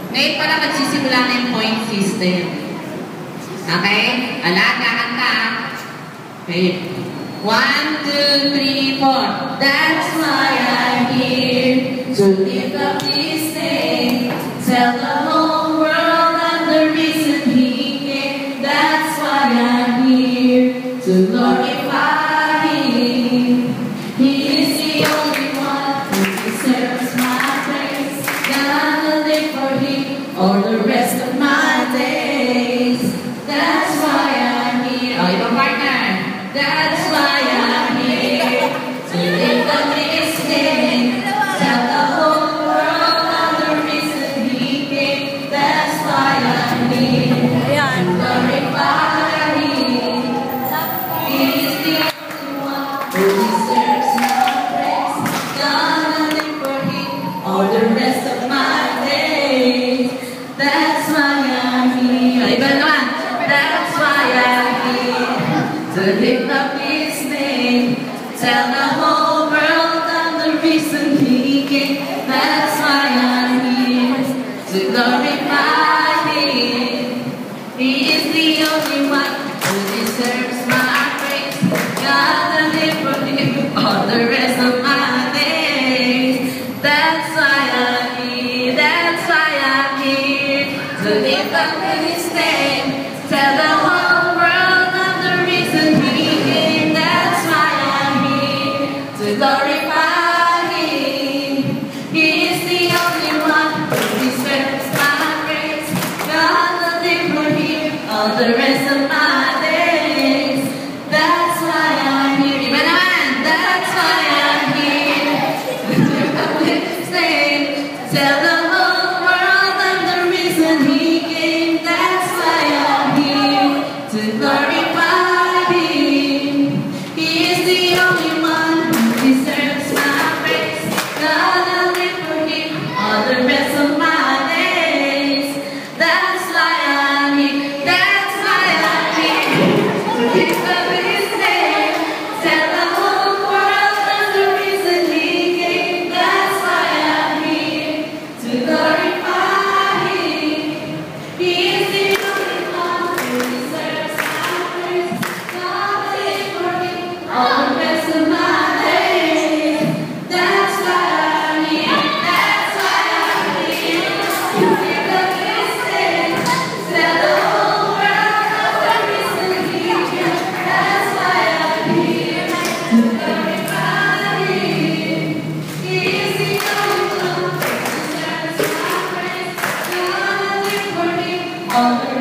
Ngayon pala magsisimula na yung point system. Okay? Alagaan ka. Okay. 1, 2, 3, 4. That's why I'm here to lift up this name. Tell the whole world I'm the reason He came. That's why I'm here to glorify Him. He is the only one who deserves my praise. Gonna live for Him all the rest of my days. That's why I'm here. Oh, ibang partner. That's why I'm here to lift up His name. Tell the whole world I'm the reason He came. That's why I'm here to glorify Him. He is the only one who deserves my praise. Gonna live for Him all the rest of my days. That's why I'm here. Iba naman. That's why I'm here to lift up His name. Tell the whole world I'm the reason He came. That's why I'm here to glorify Him. He is the only one who deserves my praise. Gotta live for Him all the rest of my days. That's why I'm here. That's why I'm here to lift up His name. Tell the whole world I'm the reason He came. That's why I'm here to glorify Him. He is the only one who deserves my praise. Gonna live for Him all the rest of my days. That's why I'm here. Iba naman. That's why I'm here to lift up His name. Tell the whole world I'm the reason He came. That's why I'm here to glorify Him. He is the only one who deserves my praise. Gonna live for Him all the rest of my days. That's why I'm here. That's why I'm here to lift up His name. Tell the whole world I'm the reason He came. That's why I'm here to glorify Him. He is the only one who deserves my praise. Gonna live for Him all the rest of my days. That's why I'm here. That's why I'm here to lift up His name. Tell the whole world I'm the reason He came. That's why I'm here to glorify Him. He is the only one who deserves my praise. Gonna live for Him all the